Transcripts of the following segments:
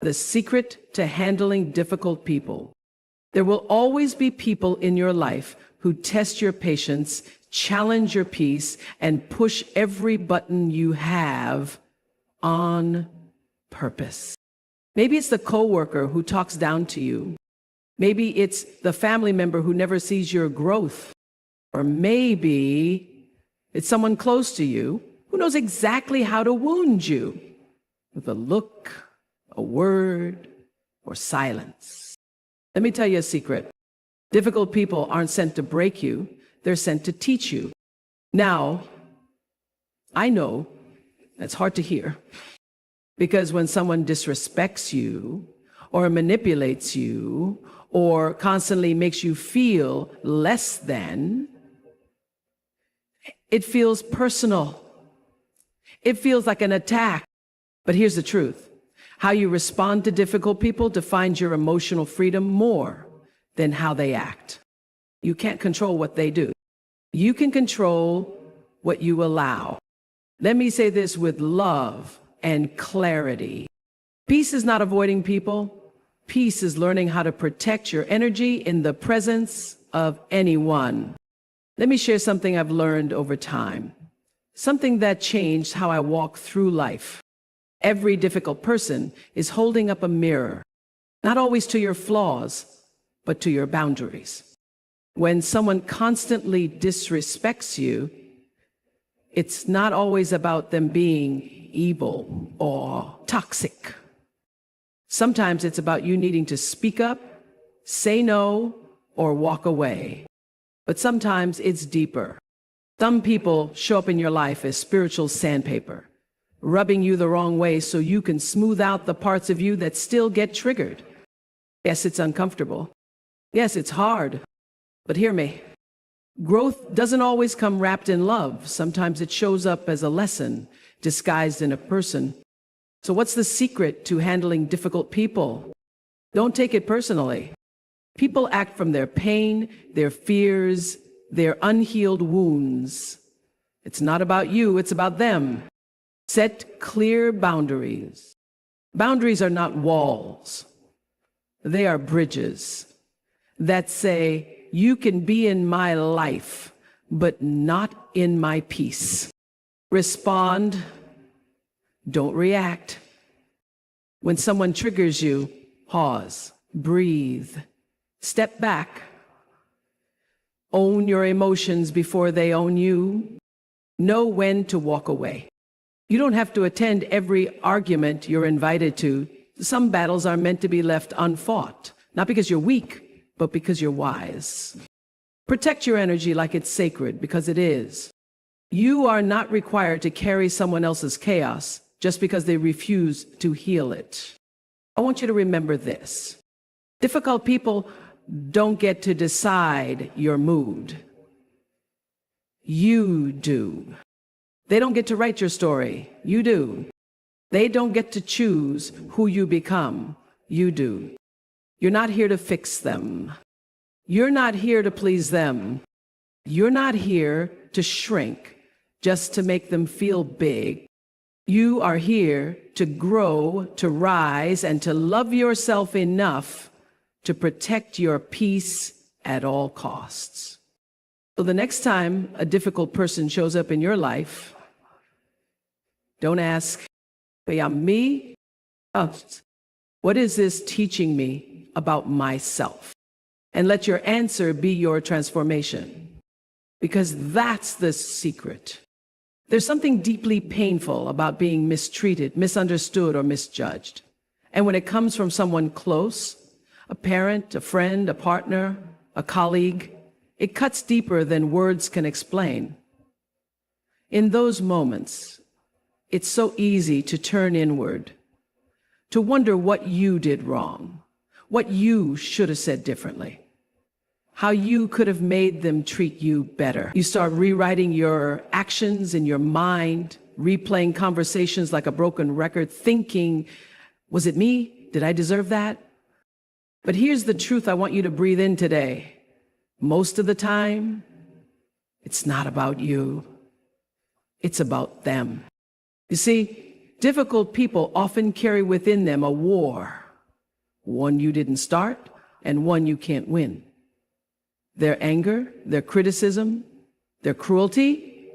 The secret to handling difficult people. There will always be people in your life who test your patience, challenge your peace, and push every button you have on purpose. Maybe it's the coworker who talks down to you. Maybe it's the family member who never sees your growth. Or maybe it's someone close to you who knows exactly how to wound you with a look, a word, or silence. Let me tell you a secret. Difficult people aren't sent to break you. They're sent to teach you. Now, I know that's hard to hear, because when someone disrespects you or manipulates you or constantly makes you feel less than, it feels personal. It feels like an attack. But here's the truth. How you respond to difficult people defines your emotional freedom more than how they act. You can't control what they do. You can control what you allow. Let me say this with love and clarity. Peace is not avoiding people. Peace is learning how to protect your energy in the presence of anyone. Let me share something I've learned over time. Something that changed how I walk through life. Every difficult person is holding up a mirror, not always to your flaws, but to your boundaries. When someone constantly disrespects you, it's not always about them being evil or toxic. Sometimes it's about you needing to speak up, say no, or walk away. But sometimes it's deeper. Some people show up in your life as spiritual sandpaper, rubbing you the wrong way so you can smooth out the parts of you that still get triggered. Yes, it's uncomfortable. Yes, it's hard. But hear me. Growth doesn't always come wrapped in love. Sometimes it shows up as a lesson disguised in a person. So what's the secret to handling difficult people? Don't take it personally. People act from their pain, their fears, their unhealed wounds. It's not about you, it's about them. Set clear boundaries. Boundaries are not walls. They are bridges that say, you can be in my life, but not in my peace. Respond. Don't react. When someone triggers you, pause, breathe, step back. Own your emotions before they own you. Know when to walk away. You don't have to attend every argument you're invited to. Some battles are meant to be left unfought, not because you're weak, but because you're wise. Protect your energy like it's sacred, because it is. You are not required to carry someone else's chaos just because they refuse to heal it. I want you to remember this. Difficult people don't get to decide your mood. You do. They don't get to write your story. You do. They don't get to choose who you become. You do. You're not here to fix them. You're not here to please them. You're not here to shrink just to make them feel big. You are here to grow, to rise, and to love yourself enough to protect your peace at all costs. So the next time a difficult person shows up in your life, don't ask, me? What is this teaching me about myself? And let your answer be your transformation, because that's the secret. There's something deeply painful about being mistreated, misunderstood, or misjudged. And when it comes from someone close, a parent, a friend, a partner, a colleague, it cuts deeper than words can explain. In those moments, it's so easy to turn inward, to wonder what you did wrong, what you should have said differently, how you could have made them treat you better. You start rewriting your actions in your mind, replaying conversations like a broken record, thinking, was it me? Did I deserve that? But here's the truth I want you to breathe in today. Most of the time, it's not about you. It's about them. You see, Difficult people often carry within them a war, one you didn't start and one you can't win. Their anger, their criticism, their cruelty,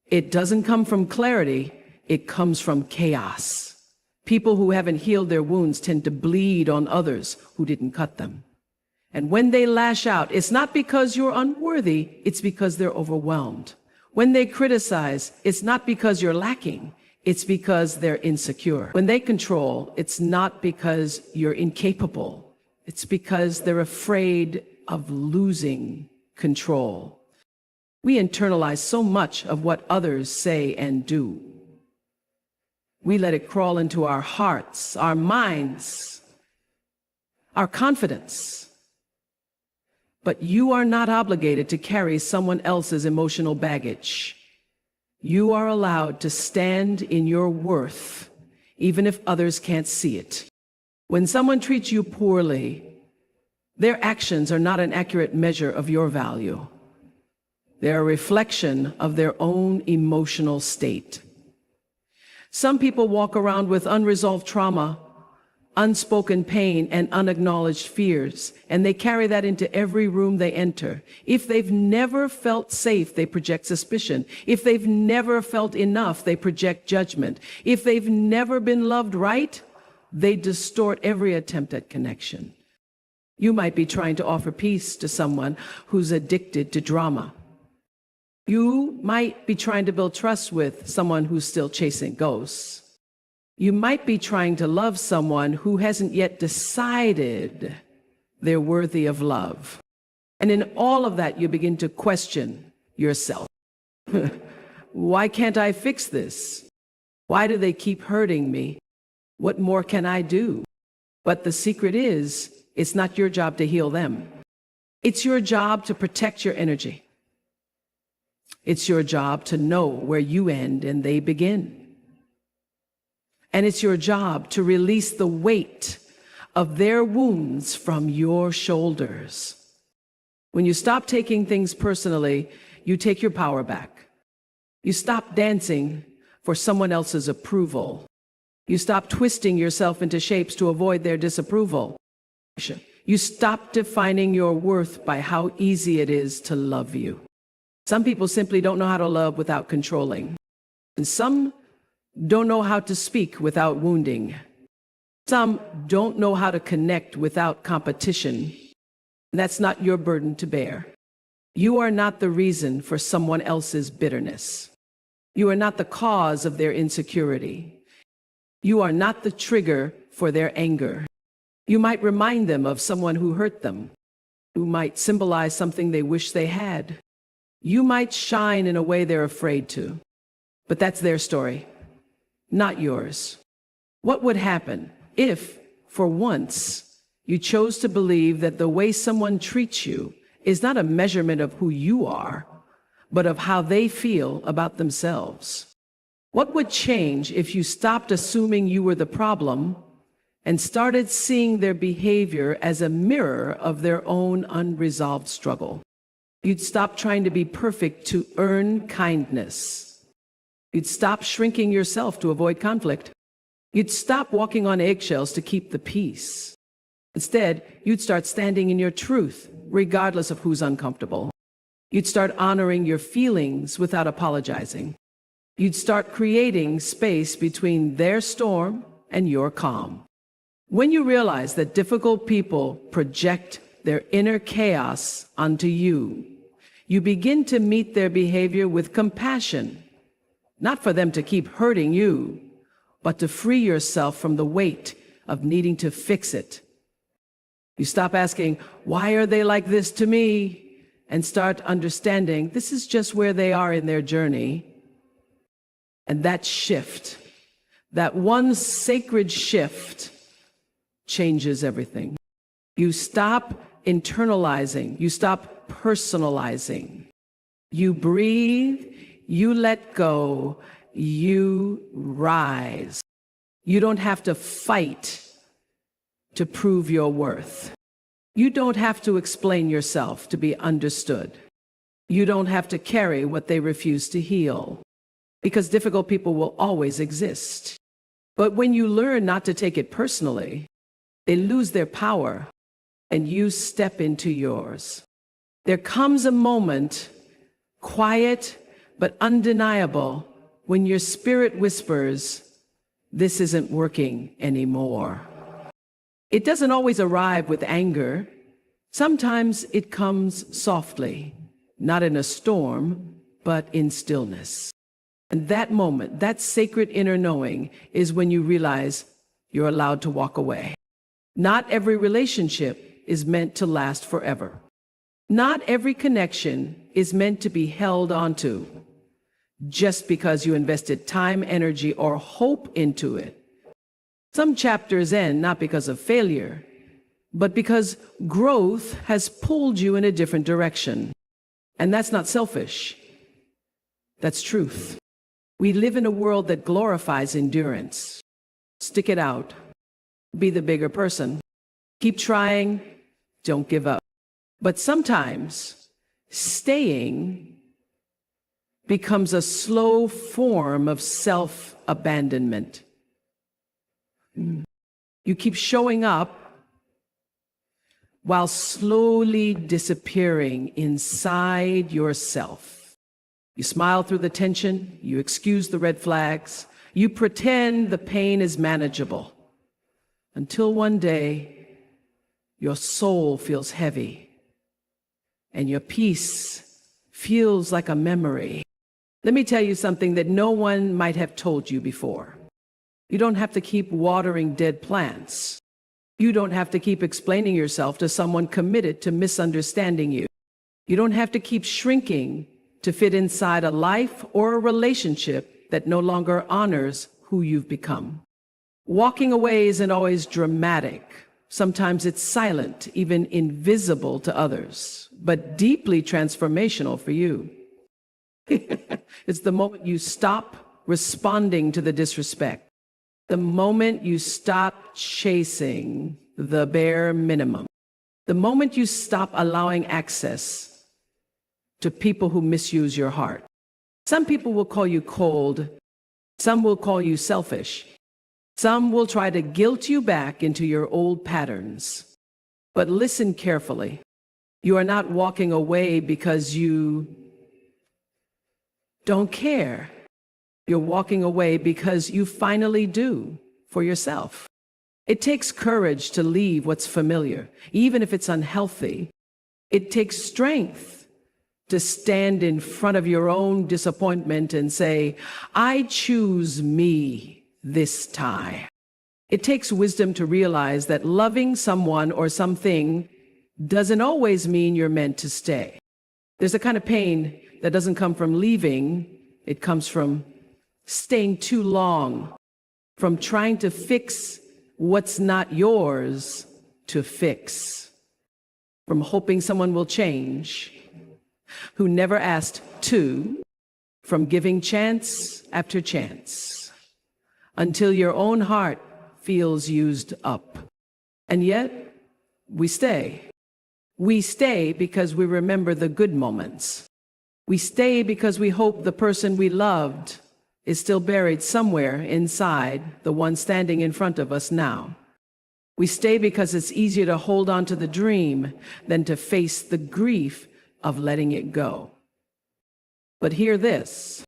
it doesn't come from clarity, it comes from chaos. People who haven't healed their wounds tend to bleed on others who didn't cut them. And when they lash out, it's not because you're unworthy, it's because they're overwhelmed. When they criticize, it's not because you're lacking, it's because they're insecure. When they control, it's not because you're incapable, it's because they're afraid of losing control. We internalize so much of what others say and do. We let it crawl into our hearts, our minds, our confidence. But you are not obligated to carry someone else's emotional baggage. You are allowed to stand in your worth, even if others can't see it. When someone treats you poorly, their actions are not an accurate measure of your value. They're a reflection of their own emotional state. Some people walk around with unresolved trauma, unspoken pain, and unacknowledged fears, and they carry that into every room they enter. If they've never felt safe, they project suspicion. If they've never felt enough, they project judgment. If they've never been loved right, they distort every attempt at connection. You might be trying to offer peace to someone who's addicted to drama. You might be trying to build trust with someone who's still chasing ghosts. You might be trying to love someone who hasn't yet decided they're worthy of love. And in all of that, you begin to question yourself. Why can't I fix this? Why do they keep hurting me? What more can I do? But the secret is, it's not your job to heal them. It's your job to protect your energy. It's your job to know where you end and they begin. And it's your job to release the weight of their wounds from your shoulders. When you stop taking things personally, you take your power back. You stop dancing for someone else's approval. You stop twisting yourself into shapes to avoid their disapproval. You stop defining your worth by how easy it is to love you. Some people simply don't know how to love without controlling. And some don't know how to speak without wounding. Some don't know how to connect without competition. And that's not your burden to bear. You are not the reason for someone else's bitterness. You are not the cause of their insecurity. You are not the trigger for their anger. You might remind them of someone who hurt them, who might symbolize something they wish they had. You might shine in a way they're afraid to, but that's their story, not yours. What would happen if, for once, you chose to believe that the way someone treats you is not a measurement of who you are, but of how they feel about themselves? What would change if you stopped assuming you were the problem and started seeing their behavior as a mirror of their own unresolved struggle? You'd stop trying to be perfect to earn kindness. You'd stop shrinking yourself to avoid conflict. You'd stop walking on eggshells to keep the peace. Instead, you'd start standing in your truth, regardless of who's uncomfortable. You'd start honoring your feelings without apologizing. You'd start creating space between their storm and your calm. When you realize that difficult people project their inner chaos onto you, you begin to meet their behavior with compassion, not for them to keep hurting you, but to free yourself from the weight of needing to fix it. You stop asking, why are they like this to me? And start understanding this is just where they are in their journey. And that shift, that one sacred shift, changes everything. You stop internalizing, you stop personalizing. You breathe, you let go, you rise. You don't have to fight to prove your worth. You don't have to explain yourself to be understood. You don't have to carry what they refuse to heal, because difficult people will always exist. But when you learn not to take it personally, they lose their power and you step into yours. There comes a moment, quiet but undeniable, when your spirit whispers, "This isn't working anymore." It doesn't always arrive with anger. Sometimes it comes softly, not in a storm, but in stillness. And that moment, that sacred inner knowing, is when you realize you're allowed to walk away. Not every relationship is meant to last forever. Not every connection is meant to be held onto just because you invested time, energy, or hope into it. Some chapters end not because of failure, but because growth has pulled you in a different direction. And that's not selfish. That's truth. We live in a world that glorifies endurance. Stick it out. Be the bigger person. Keep trying. Don't give up. But sometimes staying becomes a slow form of self-abandonment. You keep showing up while slowly disappearing inside yourself. You smile through the tension, you excuse the red flags, you pretend the pain is manageable, until one day your soul feels heavy and your peace feels like a memory. Let me tell you something that no one might have told you before. You don't have to keep watering dead plants. You don't have to keep explaining yourself to someone committed to misunderstanding you. You don't have to keep shrinking to fit inside a life or a relationship that no longer honors who you've become. Walking away isn't always dramatic. Sometimes it's silent, even invisible to others, but deeply transformational for you. It's the moment you stop responding to the disrespect. The moment you stop chasing the bare minimum. The moment you stop allowing access to people who misuse your heart. Some people will call you cold. Some will call you selfish. Some will try to guilt you back into your old patterns. But listen carefully. You are not walking away because you don't care. You're walking away because you finally do for yourself. It takes courage to leave what's familiar, even if it's unhealthy. It takes strength to stand in front of your own disappointment and say, "I choose me this time." It takes wisdom to realize that loving someone or something doesn't always mean you're meant to stay. There's a kind of pain that doesn't come from leaving. It comes from staying too long, from trying to fix what's not yours to fix, from hoping someone will change who never asked to, from giving chance after chance until your own heart feels used up. And yet, we stay. We stay because we remember the good moments. We stay because we hope the person we loved is still buried somewhere inside the one standing in front of us now. We stay because it's easier to hold on to the dream than to face the grief of letting it go. But hear this.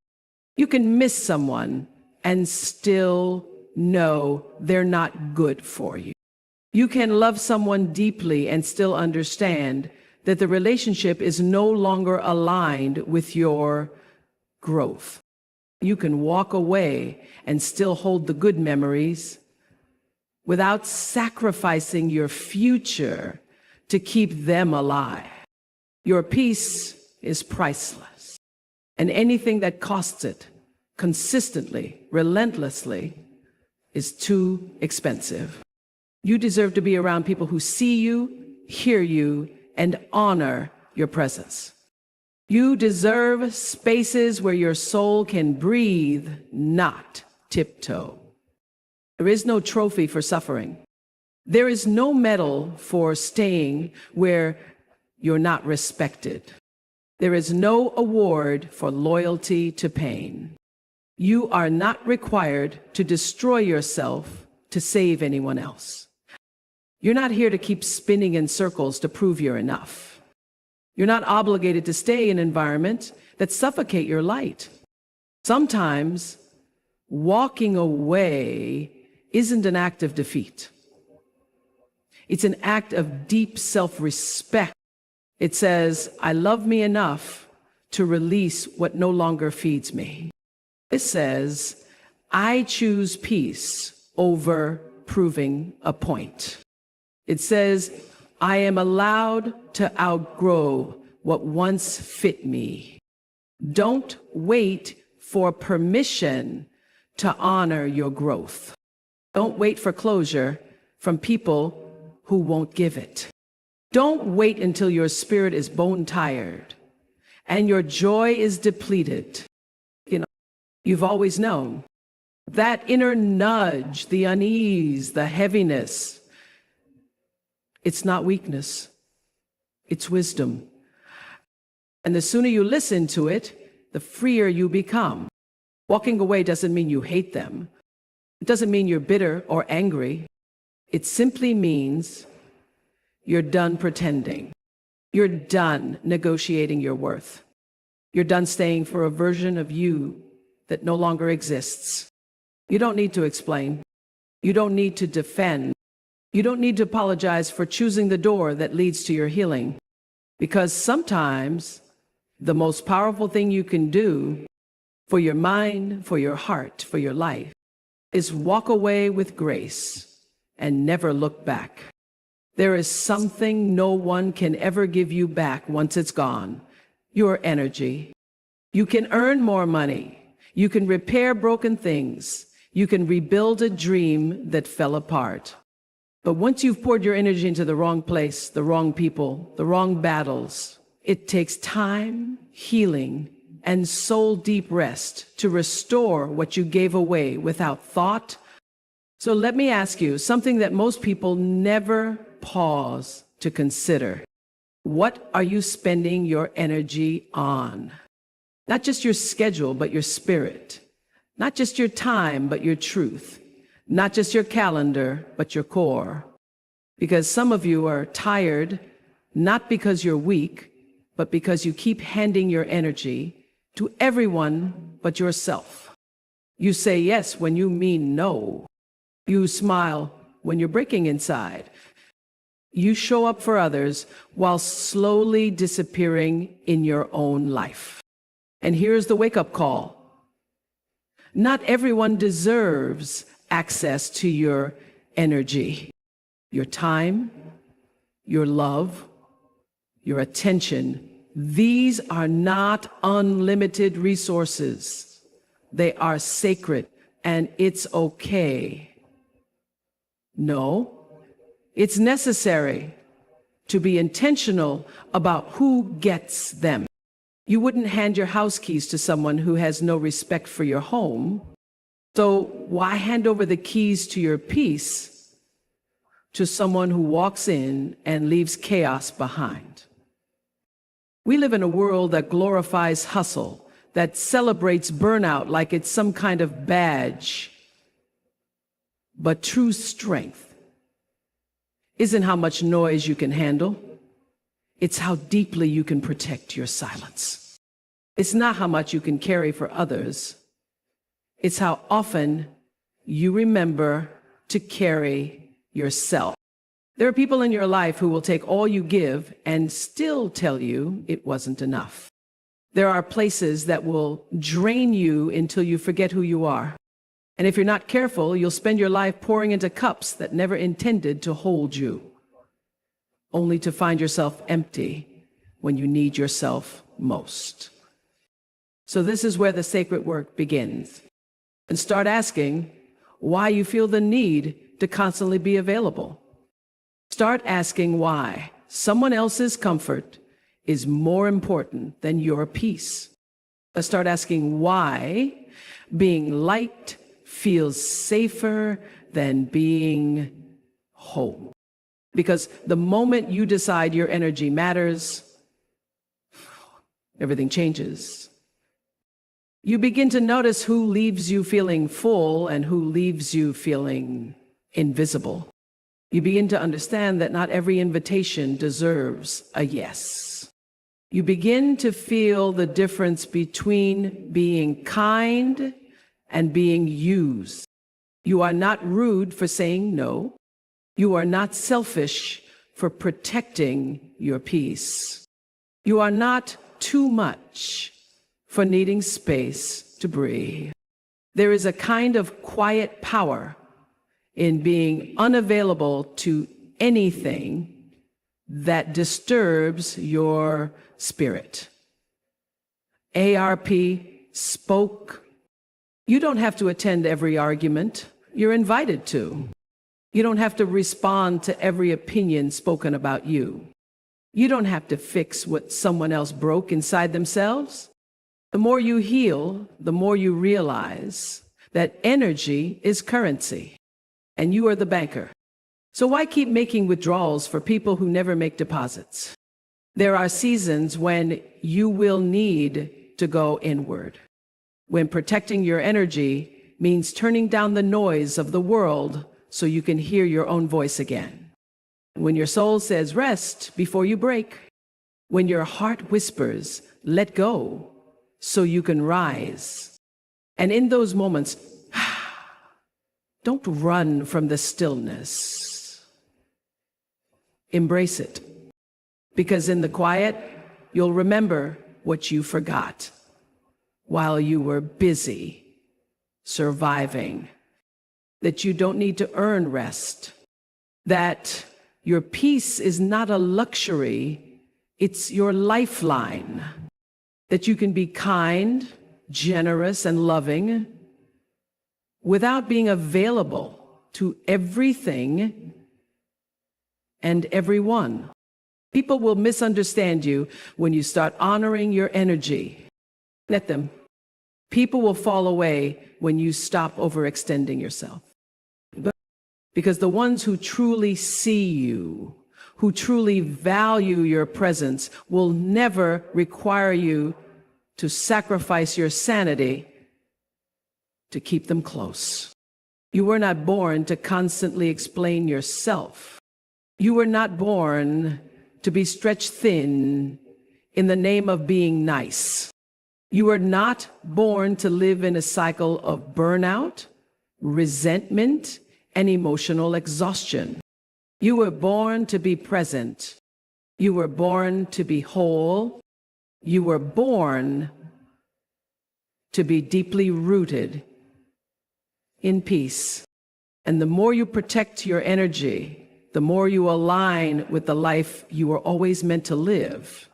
You can miss someone and still know they're not good for you. You can love someone deeply and still understand that the relationship is no longer aligned with your growth. You can walk away and still hold the good memories without sacrificing your future to keep them alive. Your peace is priceless, and anything that costs it consistently, relentlessly, is too expensive. You deserve to be around people who see you, hear you, and honor your presence. You deserve spaces where your soul can breathe, not tiptoe. There is no trophy for suffering. There is no medal for staying where you're not respected. There is no award for loyalty to pain. You are not required to destroy yourself to save anyone else. You're not here to keep spinning in circles to prove you're enough. You're not obligated to stay in environments that suffocate your light. Sometimes walking away isn't an act of defeat. It's an act of deep self-respect. It says, I love me enough to release what no longer feeds me. It says, I choose peace over proving a point. It says, I am allowed to outgrow what once fit me. Don't wait for permission to honor your growth. Don't wait for closure from people who won't give it. Don't wait until your spirit is bone tired and your joy is depleted. You've always known that inner nudge, the unease, the heaviness. It's not weakness, it's wisdom. And the sooner you listen to it, the freer you become. Walking away doesn't mean you hate them. It doesn't mean you're bitter or angry. It simply means you're done pretending. You're done negotiating your worth. You're done staying for a version of you that no longer exists. You don't need to explain. You don't need to defend. You don't need to apologize for choosing the door that leads to your healing. Because sometimes the most powerful thing you can do for your mind, for your heart, for your life, is walk away with grace and never look back. There is something no one can ever give you back once it's gone: your energy. You can earn more money. You can repair broken things. You can rebuild a dream that fell apart. But once you've poured your energy into the wrong place, the wrong people, the wrong battles, it takes time, healing, and soul-deep rest to restore what you gave away without thought. So let me ask you something that most people never pause to consider. What are you spending your energy on? Not just your schedule, but your spirit. Not just your time, but your truth. Not just your calendar, but your core. Because some of you are tired, not because you're weak, but because you keep handing your energy to everyone but yourself. You say yes when you mean no. You smile when you're breaking inside. You show up for others while slowly disappearing in your own life. And here's the wake-up call. Not everyone deserves access to your energy, your time, your love, your attention. These are not unlimited resources. They are sacred, and it's okay. No, it's necessary to be intentional about who gets them. You wouldn't hand your house keys to someone who has no respect for your home. So why hand over the keys to your peace to someone who walks in and leaves chaos behind? We live in a world that glorifies hustle, that celebrates burnout like it's some kind of badge. But true strength isn't how much noise you can handle. It's how deeply you can protect your silence. It's not how much you can carry for others. It's how often you remember to carry yourself. There are people in your life who will take all you give and still tell you it wasn't enough. There are places that will drain you until you forget who you are. And if you're not careful, you'll spend your life pouring into cups that never intended to hold you, only to find yourself empty when you need yourself most. So this is where the sacred work begins. And start asking why you feel the need to constantly be available. Start asking why someone else's comfort is more important than your peace. Start asking why being liked feels safer than being whole. Because the moment you decide your energy matters, everything changes. You begin to notice who leaves you feeling full and who leaves you feeling invisible. You begin to understand that not every invitation deserves a yes. You begin to feel the difference between being kind and being used. You are not rude for saying no. You are not selfish for protecting your peace. You are not too much for needing space to breathe. There is a kind of quiet power in being unavailable to anything that disturbs your spirit. ARP spoke. You don't have to attend every argument. You're invited to. You don't have to respond to every opinion spoken about you. You don't have to fix what someone else broke inside themselves. The more you heal, the more you realize that energy is currency, and you are the banker. So why keep making withdrawals for people who never make deposits? There are seasons when you will need to go inward, when protecting your energy means turning down the noise of the world so you can hear your own voice again. When your soul says rest before you break, when your heart whispers let go so you can rise. And in those moments, don't run from the stillness. Embrace it. Because in the quiet, you'll remember what you forgot while you were busy surviving. That you don't need to earn rest. That your peace is not a luxury, it's your lifeline. That you can be kind, generous, and loving without being available to everything and everyone. People will misunderstand you when you start honoring your energy. Let them. People will fall away when you stop overextending yourself. Because the ones who truly see you, who truly value your presence, will never require you to sacrifice your sanity to keep them close. You were not born to constantly explain yourself. You were not born to be stretched thin in the name of being nice. You were not born to live in a cycle of burnout, resentment, and emotional exhaustion. You were born to be present. You were born to be whole. You were born to be deeply rooted in peace. And the more you protect your energy, the more you align with the life you were always meant to live.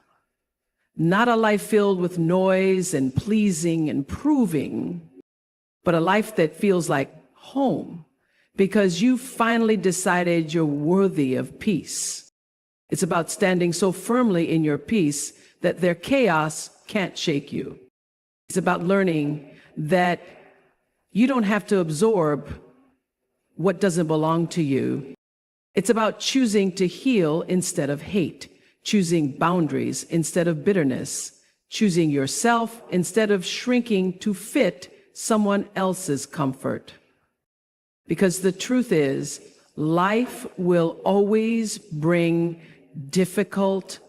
Not a life filled with noise and pleasing and proving, but a life that feels like home because you finally decided you're worthy of peace. It's about standing so firmly in your peace that their chaos can't shake you. It's about learning that you don't have to absorb what doesn't belong to you. It's about choosing to heal instead of hate, choosing boundaries instead of bitterness, choosing yourself instead of shrinking to fit someone else's comfort. Because the truth is, life will always bring difficult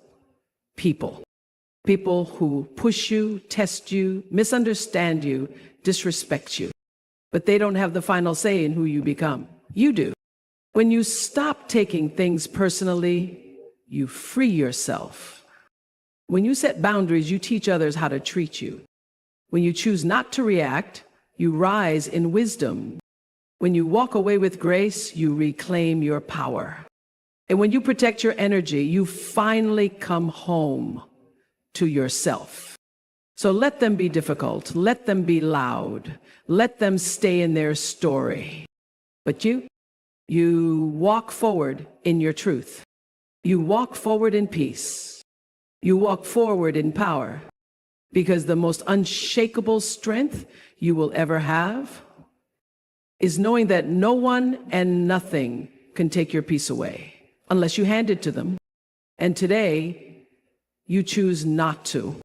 people. People who push you, test you, misunderstand you, disrespect you. But they don't have the final say in who you become. You do. When you stop taking things personally, you free yourself. When you set boundaries, you teach others how to treat you. When you choose not to react, you rise in wisdom. When you walk away with grace, you reclaim your power. And when you protect your energy, you finally come home to yourself. So let them be difficult. Let them be loud. Let them stay in their story. But you walk forward in your truth. You walk forward in peace. You walk forward in power. Because the most unshakable strength you will ever have is knowing that no one and nothing can take your peace away unless you hand it to them. And today, you choose not to.